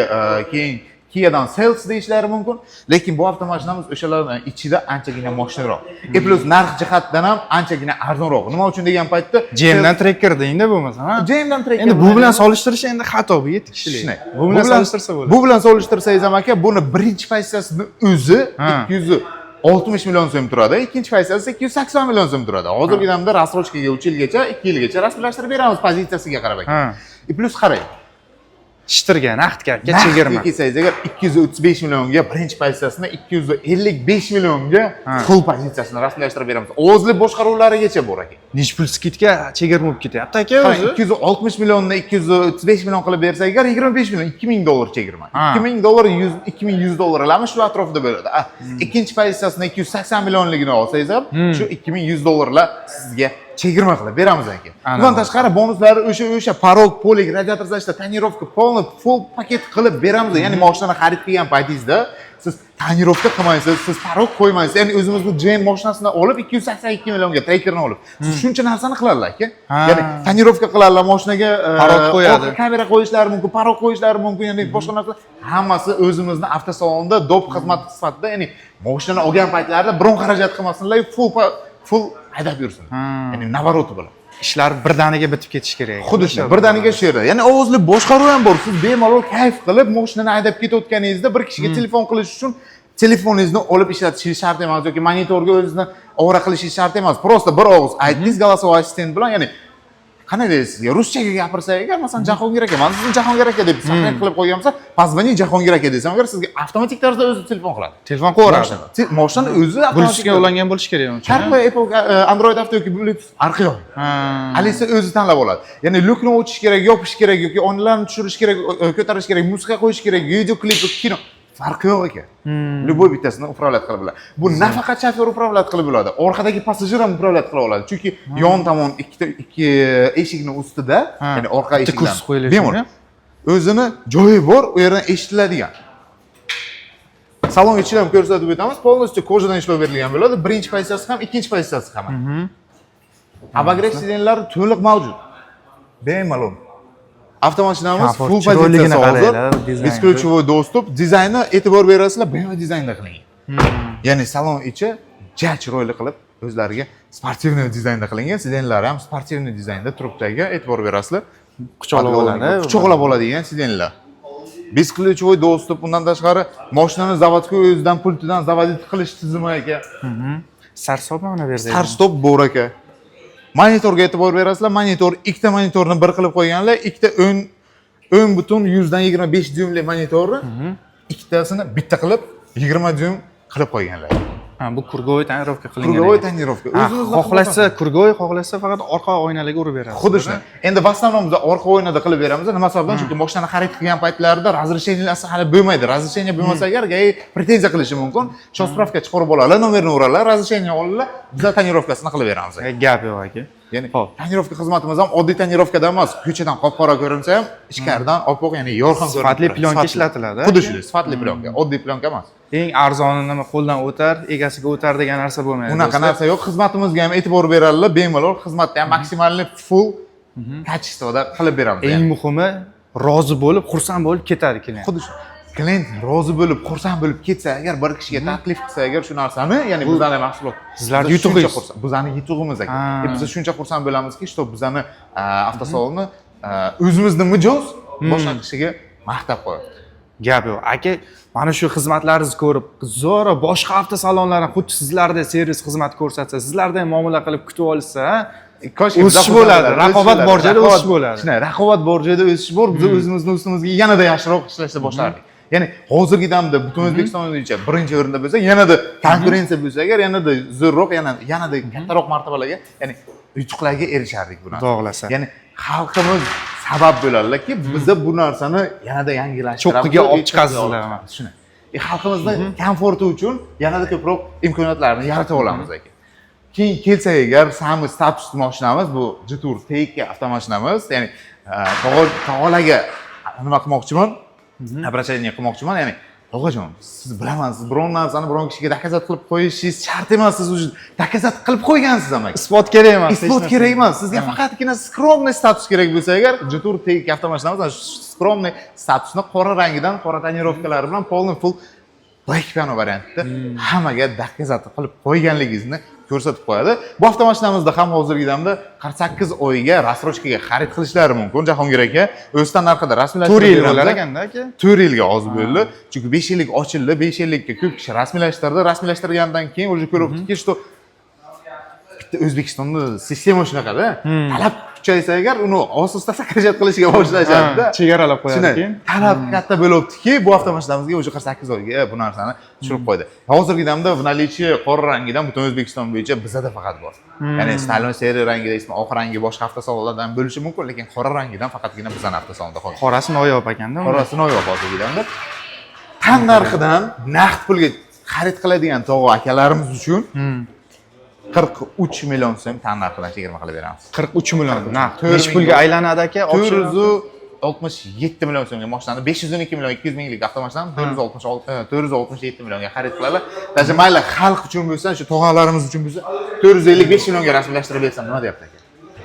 keyin Kia'dan Celsius deyishlari mumkin, lekin bu avtomashinamiz o'shalardan ichida anchagina moshinaroq. Plus narx jihatdan ham anchagina arzonroq. Nima uchun degan paytda GMdan Tracker deydi bo'lmasa, ha? GMdan Tracker. Endi bu bilan solishtirish endi xato, bu 7 kishilik. Bu bilan solishtirsa bo'ladi. Bu bilan solishtirsangiz ham aka, buni birinchi pozitsiyasini o'zi 260 million so'm turadi, ikkinchi pozitsiyasi 280 million so'm turadi. Hozirgi damda rassrochkaga 3 yilgacha, 2 yilgacha rasmiylashtirib beramiz pozitsiyasiga qarab aka. Plus qarang. Shtirga, naqdga chegirma. Kelsangiz agar 235 millionga birinchi pozitsiyasini, 255 millionga full pozitsiyasini rasmiylashtirib beramiz. Ovozli boshqaruvlarigacha bor aka. Necha pul skidga chegirma bo'lib ketyapti aka o'zi? 260 millionni 235 million qilib bersak agar 25 million, 2000 dollar chegirma. 2000 dollar 2100 dollar alamiz shu atrofida bo'ladi. Ikkinchi pozitsiyasini 280 millionligini olsangiz ham shu 2100 dollarlar sizga chegirma qilib beramiz aka. Bundan tashqari bonuslari o'sha parog, polik, radiator zashta, tonirovka, polni full paket qilib beramiz. Ya'ni mashinani xarid qilgan paytingizda siz tonirovka qilmaysiz, siz parog qo'ymaysiz. Ya'ni o'zimizning GM mashinasini olib 282 millionga Trackerni olib, siz shuncha narsani qiladilar aka. Ya'ni tonirovka qiladilar, mashinaga parog qo'yadi, kamera qo'yishlari mumkin, parog qo'yishlari mumkin, ya'ni boshqa narsalar hammasi o'zimizning avtosalonda dop xizmat sifatida, ya'ni mashinani olgan paytlarida biron xarajat qilmasinlar, full haydab yursin. Ya'ni navaroti bilan. Ishlar birdaniga bitib ketish kerak. Xuddi shunday, birdaniga shu yerda. Ya'ni ovozli boshqaruv ham bor. Siz bemalol kayf qilib mashinani haydab ketayotganingizda bir kishiga telefon qilish uchun telefoningizni olib ishlatishingiz shart emas yoki monitorga o'zingizni ovora qilishingiz shart emas. Просто bir og'iz aytdingiz голосовой assistent bilan, ya'ni qanday deysiz, ruschaga gapirsak agar, masalan, Jahongir aka, men sizni Jahongir aka deb saqlab qilib qo'ygan bo'lsa, "Позвони Jahongir aka" desam, agar sizga avtomatik tarzda o'zi telefon qiladi. Telefon qo'yadi. Mashina o'zi Bluetoothga ulangan bo'lishi kerak uni. CarPlay, Apple, Android Auto yoki Bluetooth arqa yo'q. Alisa o'zi tanlab oladi. Ya'ni lukni ochish kerak, yopish kerak yoki onlarni tushirish kerak, ko'tarish kerak, musiqa qo'yish kerak, video klip, kino farqi yo'q ekan. Любой bittasini upravlat qilib bo'ladi. Bu nafaqat shofyor upravlat qilib bo'ladi, orqadagi passajir ham upravlat qila oladi. Chunki yon tomon ikki eshikni ustida, ya'ni orqa eshikdan bemalol o'zini joyi bor, u yerdan eshitiladigan. Salon ichini ham ko'rsatib o'tamiz. Polностью kojadan ishlab berilgan bo'ladi. Birinchi pozitsiyasi ham, ikkinchi pozitsiyasi ham. Abagres sidenlari to'liq mavjud. Bemalol. Avtomashinamiz Komfort, full chiroyligini pozitsiyasi hozir. qaranglar, dizayni. Besключевой достуp. Dizaynni e'tibor berasizlar, BMW dizaynda qilingan. Ya'ni salon ichi chiroyli qilib o'zlariga sportivniy dizaynda qilingan. Sidenlari ham sportivniy dizaynda turibdagi, e'tibor berasizlar. Quchoqlab oladi. Quchoqlab oladigan sidenlar. Besключевой достуp. Undan tashqari mashinani zavodga o'zidan pultidan zavodit qilish tizimi aka. Sarstopmi mana bu yerda? Start-stop bor aka. Monitorga e'tibor berasizlar. Monitor ikkita monitorni bir qilib qo'yganlar. Ikkita o'ng butun 100dan 25 dyumli monitorni ikkitasini bitta qilib 20 dyum qilib qo'yganlar. Ha, bu kurgoy tonirovka qilingan. Kurgoy tonirovka. O'zimizda xohlasa kurgoy, xohlasa faqat orqa oynalarga urib beradi. Xuddi shunday. Endi в основном biz orqa o'ynada qilib beramiz. Nima sababdan? Chunki mashinani xarid qilgan paytlarida razresheniyasi hali bo'lmaydi. Razresheniya bo'lmasa agar pretenziya qilishi mumkin. Shospravka chiqarib oladilar, nomerni uradilar, razresheniya oladilar, biz tonirovkasini qilib beramiz. Gap yo'q aka. Ya'ni tonirovka xizmatimiz ham oddiy tonirovkadan emas, ko'chadan qop-qora ko'rinsa ham ichkaridan oppoq, ya'ni yorqin ko'rinadi. Sifatli plyonka ishlatiladi. Xuddi shunday, sifatli plyonka, oddiy plyonka emas. Eng arzoni nima qo'ldan o'tar, egasiga o'tar degan narsa bo'lmaydi. Unaqa narsa yo'q. Xizmatimizga ham e'tibor beradilar, bemalol xizmatda ham maksimalni full kачествоda qilib beramiz. Eng muhimi rozi bo'lib, xursand bo'lib ketadi klient. Xuddi shu. Klient rozi bo'lib, xursand bo'lib ketsa, agar bir kishiga taklif qilsa, agar shu narsani, ya'ni bizning mahsulot, sizlar yutug'ingiz, bizning yutug'imiz aka. Biz shuncha xursand bo'lamizki, что bizning avtosalonni o'zimizning mijoz boshqa kishiga maqtab qo'yadi. Gap yo'q. Aka, mana shu xizmatlaringizni ko'rib, zo'ra boshqa avtosalonlardan xuddi sizlarda servis xizmat ko'rsatsa, sizlarda ham muomala qilib kutib olsa, o'sish bo'ladi. Raqobat bor joyda o'sish bo'ladi. Shunday, raqobat bor joyda o'sish bor. Biz o'zimizni ustimizga yanada yaxshiroq ishlashni boshlardik. Ya'ni hozirgi damda butun O'zbekiston bo'yicha birinchi o'rinda bo'lsa, yanada konkurensiya bo'lsa agar, yanada zo'rroq, yanada kattaroq martabalarga, ya'ni yutuqlarga erishardik bu narsa. Xudo Ya'ni xalqimiz sabab bo'ladilarki, biz bu narsani yanada yangilashtirib, cho'qqiga olib chiqasizlar. Shuni. Xalqimizning komforti uchun yanada ko'proq imkoniyatlarni yarata olamiz aka. Keyin kelsak agar, samiz status mashinamiz bu Jetour TK avtomashinamiz, ya'ni tog'alarga nima qilmoqchiman? Обращение qilmoqchiman, ya'ni og'ajon, siz bilaman, siz biron narsani biron kishiga dokazat qilib qo'yishingiz shart emas, siz уже dokazat qilib qo'ygansiz ham. Isbot kerak emas. Isbot kerak emas. Sizga faqatgina skromniy status kerak bo'lsa agar, Jetour TK avtomashinamiz skromniy statusni qora rangidan, qora tonirovkalari bilan полный full black piano variantida hammaga dokazat qilib qo'yganligingizni ko'rsatib qo'yadi. Bu avtomashinamizda ham hozirgi damda 48 oyga rassrochkaga xarid qilishlari mumkin. Jahongir aka o'zdan narxida rasmiylashtirib 4 yil bo'lar ekanda aka. 4 yilga oz bo'ldi. Chunki 5 yillik ochildi, 5 yillikka ko'p kishi rasmiylashtirdi. Rasmiylashtirgandan keyin уже ko'ryaptiki, что bitta O'zbekistonda sistema shunaqada. Talab kuchaysa agar, uni ososda sakrashat qilishga boshlashadi-da. Chegaralab qo'yadi keyin. Talab katta bo'lyaptiki, bu avtomashinamizga уже 48 oyga bu narsani tushirib qo'ydi. Hozirgi damda в наличии qora rangidan butun O'zbekiston bo'yicha bizda faqat bor. Ya'ni Stalin seriya rangida, ismi oq rangi boshqa avtosalonlardan bo'lishi mumkin, lekin qora rangidan faqatgina bizning avtosalonda qolgan. Qorasi noyob ekanda. Qorasi noyob hozirgi damda. Tan narxidan naqd pulga xarid qiladigan tog'a akalarimiz uchun 43 million so'm tan narxidan chegirma qilib beramiz. 43 million naqd. Necha pulga aylanadi aka? 467 million so'mga mashinani 512 million 200 minglik avtomashinani 467 millionga xarid qiladi. Даже mayli xalq uchun bo'lsa, shu tog'alarimiz uchun bo'lsa 455 millionga rasmiylashtirib bersam nima deyapti aka?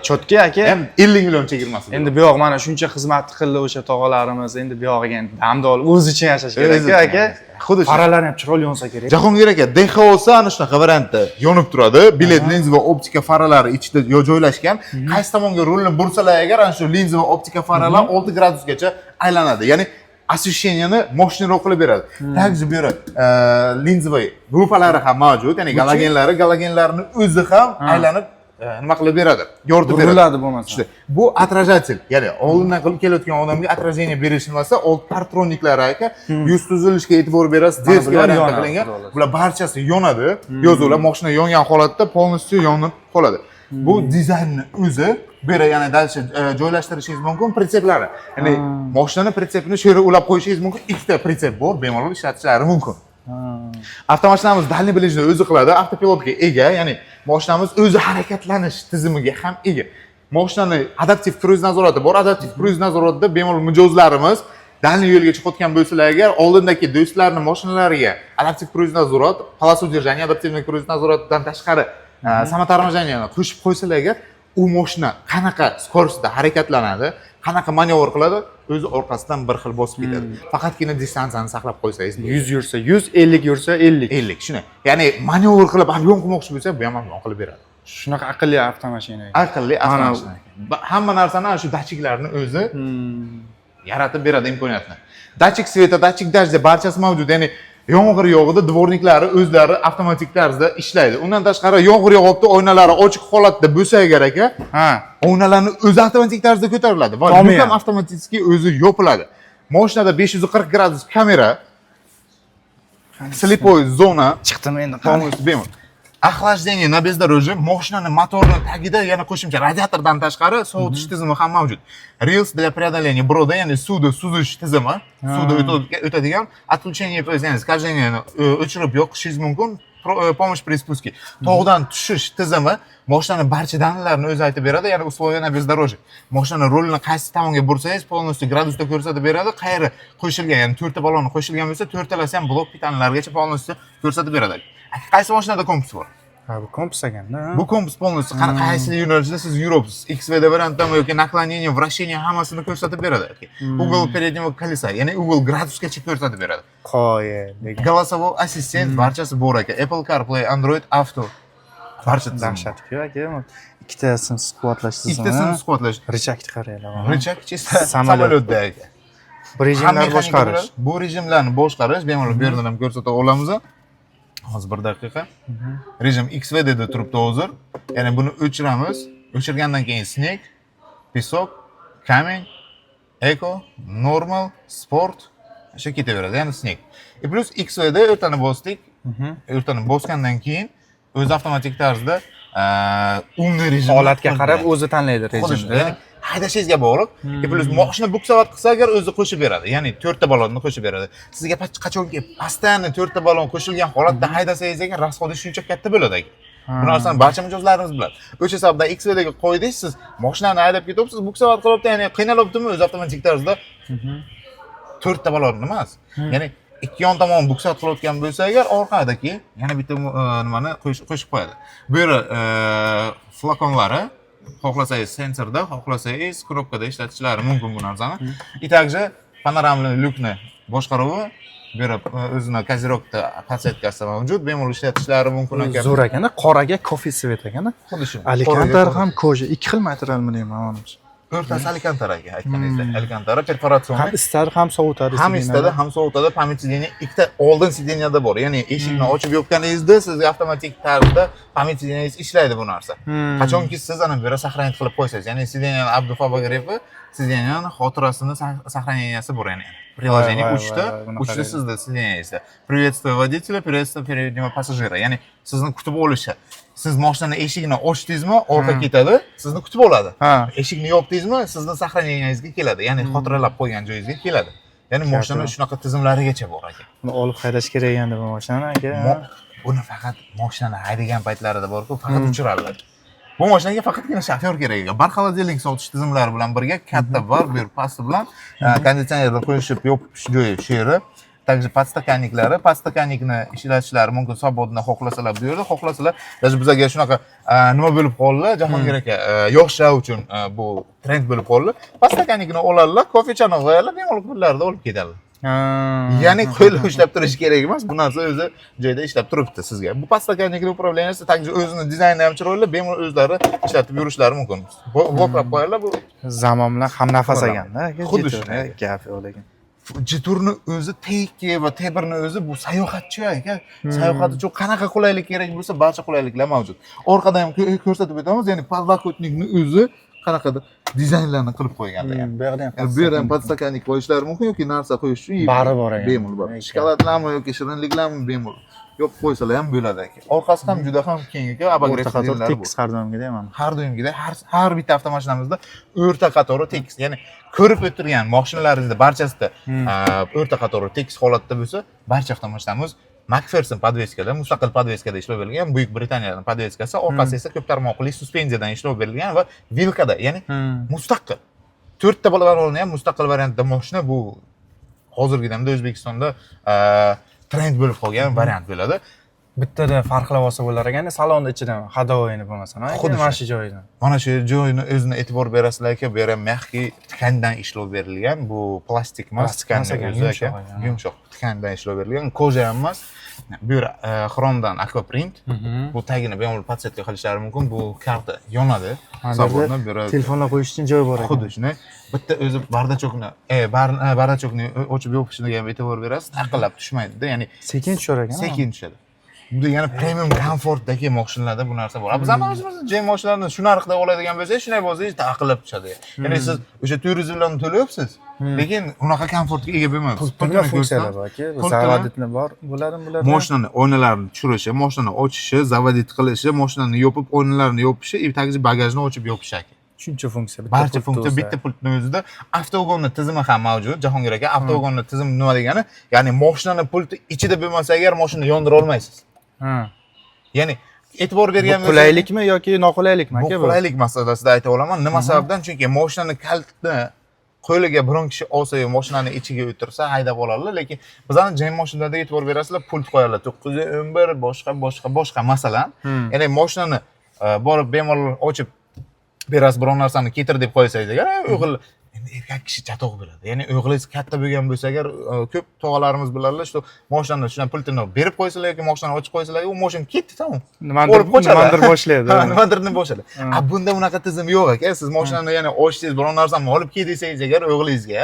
Chotki aka. Ham 50 million chegirmasi. Endi bu yoq mana shuncha xizmat qildi o'sha tog'alarimiz, endi bu yog'iga endi damdol o'zicha yashash kerak aka. Xuddi faralari ham chiroyli yonsa kerak. Jahongir aka, DXO'si ana shunaqa variantda yonib turadi. Bilet, linza va optika faralari ichida joylashgan. Qaysi tomonga rulni bursalar agar, ana shu linza va optika faralar 6 gradusgacha aylanadi. Ya'ni ощущениeni moshinaroq qilib beradi. Также bu yerda linza grupalari ham mavjud, ya'ni galogenlarni o'zi ham aylanib nima qilib beradi? Yoritib beradi. Buriladi bo'lmasa. Bu отражатель, ya'ni oldindan qilib kelayotgan odamga отражение berish nimasi, old partroniklari aka, yuz tuzilishiga e'tibor berasiz, disk variantda qilingan. Bular barchasi yonadi, yozuvlar mashina yongan holatda polностью yonib qoladi. Bu dizaynni o'zi bu yerga yana dalcha joylashtirishingiz mumkin, pritseplar. Ya'ni mashinani pritsepini shu yerga ulab qo'yishingiz mumkin. Ikkita pritsep bor, bemalol ishlatishlari mumkin. Avtomashinamiz dalni bilishni o'zi qiladi, avtopilotga ega, ya'ni mashinamiz o'zi harakatlanish tizimiga ham ega. Mashinani adaptiv kruiz nazorati bor. Adaptiv kruiz nazoratida bemalol mijozlarimiz dalni yo'lga chiqayotgan bo'lsalar agar, oldindagi do'stlarning mashinalariga adaptiv kruiz nazorat, полосу держания, adaptivniy kruiz nazoratidan tashqari samotarmojaniyani qo'shib qo'ysalar agar, u mashina qanaqa skorostda harakatlanadi, qanaqa manevr qiladi, o'zi orqasidan bir xil bosib ketadi. Faqatgina distansiyani saqlab qo'ysangiz, 100 yursa 100, 50 yursa 50. 50 shuni. Ya'ni manevr qilib ob'yom qilmoqchi bo'lsa, bu ham ob'yom qilib beradi. Shunaqa aqlli avtomashina. Aqlli avtomashina. Hamma narsani ana shu datchiklarni o'zi yaratib beradi imkoniyatni. Datchik sveta, datchik dajda barchasi mavjud. Ya'ni yomg'ir yog'ida dvorniklari o'zlari avtomatik tarzda ishlaydi. Undan tashqari yomg'ir yog'ibdi, oynalari ochiq holatda bo'lsa agar aka, oynalarni o'zi avtomatik tarzda ko'tariladi va lyuk ham avtomatik o'zi yopiladi. Mashinada 540 gradus kamera, slipoy zona Chiqdimi endi? полностью bemalol. Охлаждение на бездорожье, mashinani motorni tagida yana qo'shimcha radiatordan tashqari sovutish tizimi ham mavjud. Reels для преодоления брода, ya'ni suvda suzish tizimi, suvda o'tadigan отключение, ya'ni скольжениeni o'chirib yoqishingiz mumkin. Помощь при спуске. Tog'dan tushish tizimi mashinani barcha danalarini o'zi aytib beradi, ya'ni условия на бездорожье. Mashina rulni qaysi tomonga bursangiz, полностью gradusda ko'rsatib beradi. Qayeri qo'shilgan, ya'ni 4 ta balon qo'shilgan bo'lsa, 4 talasi ham blok pitanlargacha полностью ko'rsatib beradi. Qaysi mashinada kompas bor? Ha, bu kompas ekanda. Bu kompas полностью qaysi yo'nalishda siz yuribsiz, XVD variantdami yoki наклонение, вращение hammasini ko'rsatib beradi. Угол переднего колеса, ya'ni uгол gradusgacha ko'rsatib beradi. Qoyil. Голосовой ассистент barchasi bor ekan. Apple CarPlay, Android Auto barcha dahshatku aka. Ikkitasini quvvatlash tizimi. Ikkitasini quvvatlash. Richakni qaranglar. Richak chista samolyotda ekan. Bu rejimlar boshqarish. Bu rejimlarni boshqarish bemalol bu yerdan ham ko'rsata olamiz. Hozir 1 daqiqa. Rejim XVD da turibdi hozir. Ya'ni buni o'chiramiz. O'chirgandan keyin snake, pesok, камень, eco, normal, sport shu ketaveradi. Ya'ni snake. Plus XVD o'rtani bosdik. O'rtani bosgandan keyin o'zi avtomatik tarzda umli rejim holatga qarab o'zi tanlaydi rejimni. Haydashingizga bog'liq. Plus mashina buksavat qilsa agar o'zi qo'shib beradi. Ya'ni 4 ta balonni qo'shib beradi. Sizga qachonki pastdan 4 ta balon qo'shilgan holatda haydasangiz agar rasxodi shuncha katta bo'ladi ekan. Bu narsani barcha mijozlarimiz biladi. O'sha sababdan XVDga qo'ydingiz, siz mashinani haydab ketyapsiz, buksavat qilyapti, ya'ni qiynalibdimi o'zi avtomatik tarzda 4 ta balon emas. Ya'ni ikki yon tomon buksavat qilayotgan bo'lsa agar orqadagi yana bitta nimani qo'shib qo'yadi. Bu yerda flakonlari xohlasangiz sensorda, xohlasangiz knopkada ishlatishlari mumkin bu narsani. И также panoramli lyukni boshqaruvi bu yerda o'zini kozirokda podsetkasi mavjud, bemalol ishlatishlari mumkin ekan. Zo'r ekan, qoraga kofe svet ekan. Xuddi shu. Alkantar ham koja, ikki xil materialmi deyman menimcha. O'rtasi alkantara ekan aytganingizdek. Alkantara perforatsion. Ham istadi, ham sovutadi. Ham istadi, ham sovutadi. Pamyat sideniya ikkita oldin sideniyada bor. Ya'ni eshikni ochib yopganingizda sizga avtomatik tarzda pamyat sideniyangiz ishlaydi bu narsa. Qachonki siz ana bu yerga сохранить qilib qo'ysangiz, ya'ni sideniyaning abdufabogrefi, sideniyaning xotirasini сохраненияsi bor ya'ni. Приложение uchta sizda sideniyangizda. Приветствие водителя, приветствие переднего пассажира. Ya'ni sizni kutib olishi. Siz mashinani eshigini ochdingizmi, orqa ketadi, sizni kutib oladi. Eshikni yopdingizmi, sizni saqlanganingizga keladi. Ya'ni xotiralab qo'ygan joyingizga keladi. Ya'ni mashina shunaqa tizimlarigacha bor ekan. Buni olib haydash kerak endi bu mashinani aka. Buni faqat mashinani haydagan paytlarida bor-ku, faqat uchiradilar. Bu mashinaga faqatgina shofyor kerak ekan. Barxaladelnik sovutish tizimlari bilan birga katta var, bu yer pasti bilan konditsionerni qo'yishib yopish joyi shu yeri. Также подстаканниклari, podstakannikni ishlatishlari mumkin. Svobodni xohlasalar bu yerda, xohlasalar даже bizga shunaqa nima bo'lib qoldi, Jahongir aka, yoshlar uchun bu trend bo'lib qoldi. Podstakannikni oladilar, kofechani qo'yadilar, bemalol kunlarda olib ketadilar. Ya'ni qo'lda ushlab turish kerak emas, bu narsa o'zi joyda ishlab turibdi sizga. Bu podstakannikni upravleniyasi также o'zini dizayni ham chiroyli, bemalol o'zlari ishlatib yurishlari mumkin. Bloklab qo'yadilar bu. Zamonlar ham nafas olganda, xuddi shunday gap yo'q lekin. Jiturni o'zi, Teki va Tebrni o'zi bu sayohatchi aka. Sayohat uchun qanaqa qulaylik kerak bo'lsa, barcha qulayliklar mavjud. Orqadan ham ko'rsatib o'tamiz, ya'ni podlokotnikni o'zi qanaqadir dizaynlarni qilib qo'yganda ham. Bu yerda ham podstakannik qo'yishlari mumkin yoki narsa qo'yish uchun bari bor ekan. Bemalol bor. Shokoladlarmi yoki shirinliklarmi bemalol yopib qo'ysalar ham bo'ladi aka. Orqasi ham juda ham keng ekan, abagrev qator tekis har doimgidek mana. Har doimgidek har bitta avtomashinamizda o'rta qatori tekis, ya'ni ko'rib o'tirgan mashinalaringizda barchasida o'rta qatori tekis holatda bo'lsa, barcha avtomashinamiz McPherson podveskada, mustaqil podveskada ishlab berilgan, Buyuk Britaniyaning podveskasi, orqasi esa ko'p tarmoqli suspenziyadan ishlab berilgan va vilkada, ya'ni mustaqil. 4 ta balonni ham mustaqil variantda mashina bu hozirgi damda O'zbekistonda trend bo'lib qolgan variant bo'ladi. Bittada farqlab olsa bo'lar ekan, salonni ichidan ходовойni bo'lmasa, Xuddi mana shu joyidan. Mana shu joyini o'zini e'tibor berasizlarki, bu yerda mexki tikandan ishlov berilgan. Bu plastik emas, tikandan o'zi ekan. Yumshoq tikandan ishlov berilgan. Koja ham emas. Bu yer xromdan aquaprint. Bu tagini bemalol podsetga qilishlari mumkin. Bu karta yonadi. Hisobotni bu yerda telefonlar qo'yish uchun joy bor ekan. xuddi shunday. Bitta o'zi bardachokni, bardachokni ochib yopishini ham e'tibor berasiz. Taqillab tushmaydi-da, ya'ni Sekin tushar ekan. sekin tushadi. Bu degani premium komfortdagi mashinalarda bu narsa bor. Biz ham o'zimiz jeng mashinalarini shu narxda oladigan bo'lsangiz, shunday bo'lsangiz taqillab tushadi. Ya'ni siz o'sha 400 million to'layapsiz, lekin unaqa komfortga ega bo'lmayapsiz. Pultga funksiyalar borki, zavoditni bor, bularni. Mashinani oynalarini tushirishi, mashinani ochishi, zavodit qilishi, mashinani yopib, oynalarni yopishi, tagichi bagajni ochib yopishi aka. Shuncha funksiya, barcha funksiya bitta pultning o'zida. Avtogonni tizimi ham mavjud. Jahongir aka, avtogonni tizimi nima degani? Ya'ni mashinani pulti ichida bo'lmasa agar mashinani yondira olmaysiz. Ya'ni e'tibor bergan bo'lsangiz, qulaylikmi yoki noqulaylikmi aka bu? Qulaylik masalasida ayta olaman. Nima sababdan? Chunki mashinani kalitni qo'liga biron kishi olsa, mashinani ichiga o'tirsa haydab oladi, lekin bizning jang mashinlarida e'tibor berasizlar, pult qo'yadilar. 911 boshqa masalan. Ya'ni mashinani borib bemalol ochib berasiz, biron narsani ketir deb qo'ysangiz agar, o'g'il endi erkak kishi chatoq bo'ladi. Ya'ni o'g'lingiz katta bo'lgan bo'lsa agar, ko'p tog'alarimiz bilarlar, shu mashinani shundan pultini berib qo'ysalar yoki mashinani ochib qo'ysalar, u mashina ketdi, tamom. Nimadir boshlaydi. Nimadirni boshlaydi. Bunda unaqa tizim yo'q aka. Siz mashinani yana ochsangiz, biron narsani olib kel desangiz agar o'g'lingizga,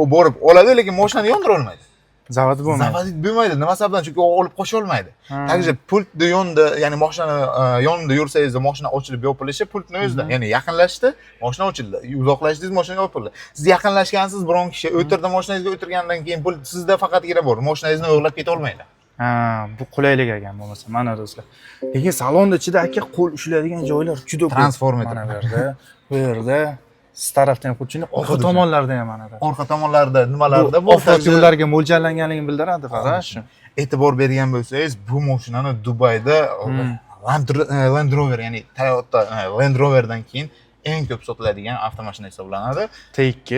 u borib oladi, lekin mashinani yondira olmaydi. Zavod bo'lmaydi. Zavod bo'lmaydi. Nima sababdan? Chunki u olib qo'sha olmaydi. Tagichi pultni yonda, ya'ni mashina yonida yursangiz, mashina ochilib yopilishi pultning o'zida. Ya'ni yaqinlashdi, mashina ochildi. Uzoqlashdingiz, mashina yopildi. Siz yaqinlashgansiz, biron kishi o'tirdi, mashinangizga o'tirgandan keyin pult sizda faqatgina bor. Mashinangizni o'g'irlab keta olmaydi. Bu qulaylik ekan bo'lmasa, mana do'stlar. Lekin salonni ichida aka qo'l ushlaydigan joylar juda ko'p. Transformator. Mana bu yerda siz tarafdan ham xuddi orqa tomonlarda ham mana. Orqa tomonlarda nimalarda bor? Off-road bildiranligini bildiradi, qarash. E'tibor bergan bo'lsangiz, bu mashinani Dubayda Land Rover, ya'ni Toyota Land Roverdan keyin eng ko'p sotiladigan avtomashina hisoblanadi. T2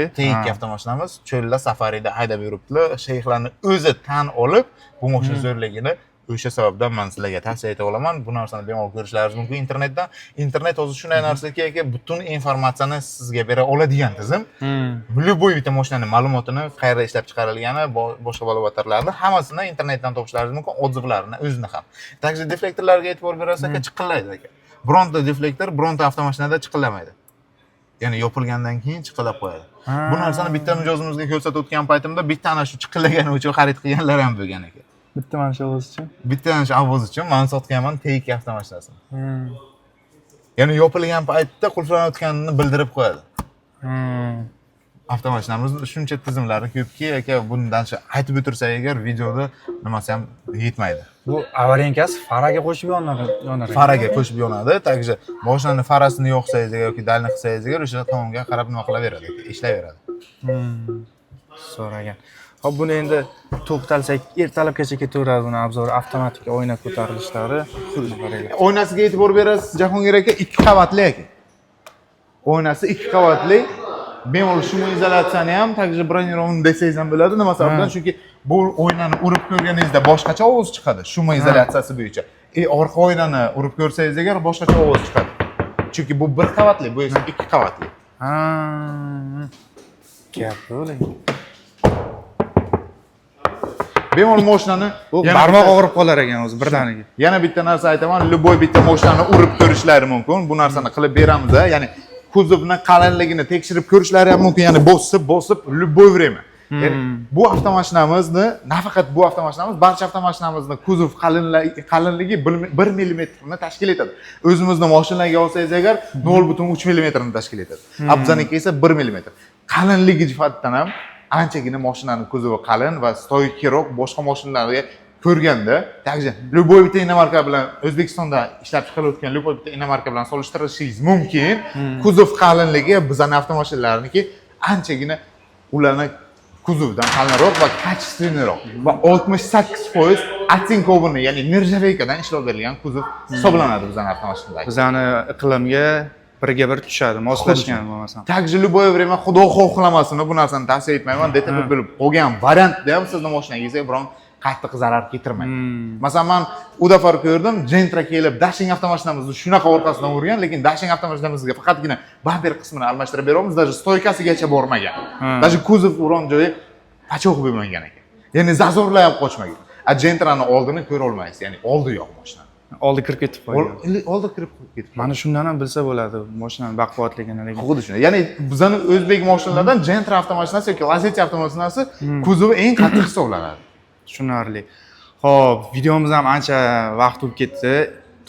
avtomashinamiz cho'lda safarida haydab yuribdilar. Shayxlarni o'zi tan olib, bu mashina zo'rligini o'sha sababdan men sizlarga tavsiya eta olaman. Bu narsani bemalol ko'rishlaringiz mumkin internetdan. Internet o'zi shunday narsaki, butun informatsiyani sizga bera oladigan tizim. Любой bitta mashinaning ma'lumotini, qayerda ishlab chiqarilgani, boshqa balovatarlarni hammasini internetdan topishlaringiz mumkin, odzivlarini o'zini ham. Taksi deflektorlarga e'tibor berasiz aka, chiqillaydi aka. Bironta deflektor bironta avtomashinada chiqillamaydi. Ya'ni yopilgandan keyin chiqilab qo'yadi. Bu narsani bitta mijozimizga ko'rsatib o'tgan paytimda bitta ana shu chiqillagani uchun xarid qilganlar ham bo'lgan ekan. Bitta mana shu ovoz uchun. Bitta mana shu ovoz uchun men sotganman T2 avtomashinasini. Ya'ni yopilgan paytda qulflanayotganini bildirib qo'yadi. Avtomashinamizning shuncha tizimlari ko'pki, aka, bundan shu aytib o'tirsak agar videoda nimasi ham yetmaydi. Bu avariyankasi faraga qo'shib yonar. Faraga qo'shib yonadi. Tagichi mashinani farasini yoqsangiz yoki dalni qilsangiz agar o'sha tomonga qarab nima qilaveradi, ishlayveradi. So'ragan. Hop, buni endi to'xtalsak, ertalabgacha ketaveradi buni obzori, avtomatik oyna ko'tarilishlari. Oynasiga e'tibor berasiz, Jahongir aka, 2 qavatli aka. Oynasi 2 qavatli. Bemalol shum izolyatsiyani ham tagichi bronирован desangiz ham bo'ladi. Nima sababdan? Chunki bu oynani urib ko'rganingizda boshqacha ovoz chiqadi, shum izolyatsiyasi bo'yicha. Orqa oynani urib ko'rsangiz agar boshqacha ovoz chiqadi. Chunki bu 1 qavatli, bu esa 2 qavatli. Gap bo'ling. Bemalol mashinani barmoq og'rib qolar ekan o'zi birdaniga. Yana bitta narsa aytaman, любой bitta mashinani urib ko'rishlari mumkin. Bu narsani qilib beramiz, ya'ni kuzovni qalinligini tekshirib ko'rishlari ham mumkin, ya'ni bosib любой время. Ya'ni bu avtomashinamizni, nafaqat bu avtomashinamiz, barcha avtomashinamizning kuzov qalinligi 1 mm ni tashkil etadi. O'zimizning mashinalarga olsangiz agar 0.3 mm ni tashkil etadi. Abzaniki esa 1 mm. Qalinligi jihatdan ham anchagina mashinaning kuzovi qalin va stoykiroq boshqa mashinalarga ko'rganda, tagichi любой bitta inomarka bilan O'zbekistonda ishlab chiqarilayotgan любой bitta inomarka bilan solishtirishingiz mumkin. Kuzov qalinligi bizning avtomashinalarniki anchagina ularning kuzovdan qalinroq va kачественныйroq va 68% atsinkovni, ya'ni nержавейкаdan ishlab berilgan kuzov hisoblanadi bizning avtomashinalar. Bizning iqlimga birga bir tushadi, moslashgan bo'lmasa. Tagichi любое xudo xohlamasin bu narsani tavsiya etmayman. DTP bo'lib qolgan variantda ham sizning mashinangizga biron qattiq zarar keltirmaydi. Masalan, men u dafar ko'rdim, Gentra kelib dashing avtomashinamizni shunaqa orqasidan urgan, lekin dashing avtomashinamizga faqatgina bamper qismini almashtirib beryapmiz, даже stoykasigacha bormagan. Даже kuzov uron joyi pachoq bo'lmagan ekan. Ya'ni zazorlar ham qochmagan. A Gentrani oldini ko'ra olmaysiz, ya'ni oldi yo'q mashina. Oldi kirib ketib qolgan. Oldi kirib ketib. Mana shundan ham bilsa bo'ladi mashinani baquvvatligini. Lekin xuddi shunday. Ya'ni bizning o'zbek mashinalaridan Gentra avtomashinasi yoki Lacetti avtomashinasi kuzovi eng qattiq hisoblanadi. Tushunarli. Xo'p, videomiz ham ancha vaqt o'tib ketdi.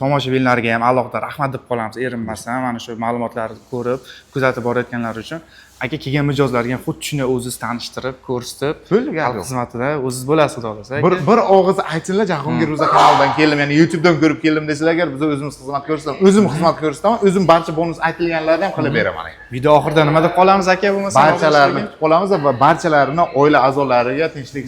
Tomoshabinlarga ham alohida rahmat deb qolamiz. Erinmasdan mana shu ma'lumotlarni ko'rib, kuzatib borayotganlar uchun. Aka kelgan mijozlarga xuddi shuni o'zingiz tanishtirib, ko'rsatib, xalq xizmatida o'zingiz bo'lasiz, xudo xolasa. Bir og'iz aytinglar, Jahongir Ro'za kanalidan keldim, ya'ni YouTubedan ko'rib keldim desalar, agar biz o'zimiz xizmat ko'rsataman, o'zim xizmat ko'rsataman, o'zim barcha bonus aytilganlarni ham qilib beraman. Video oxirida nima deb qolamiz aka bo'lmasa? Barchalarini kutib qolamiz va barchalarini oila a'zolariga tinchlik,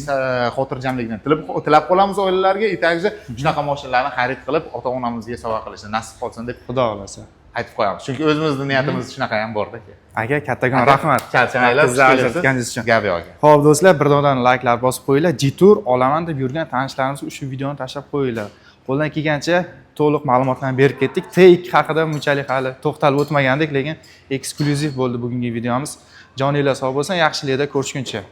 xotirjamlikni tilab qolamiz oilalariga. Etakchi shunaqa mashinalarni xarid qilib, ota-onamizga sovg'a qilishni nasib qilsin deb xudo xolasa aytib qo'yamiz. Chunki o'zimizning niyatimiz shunaqa ham bor-da. Aka, kattakon rahmat. Charchamanglar, ajratganingiz uchun. Gap yo'q. Xo'p, do'stlar, bir dona layklar bosib qo'yinglar. Jitur olaman deb yurgan tanishlarimiz ushbu videoni tashlab qo'yinglar. Qo'ldan kelgancha to'liq ma'lumotlarni berib ketdik. T2 haqida bunchalik hali to'xtalib o'tmagandik, lekin eksklyuziv bo'ldi bugungi videomiz. Joninglar sog' bo'lsin, yaxshilikda ko'rishguncha.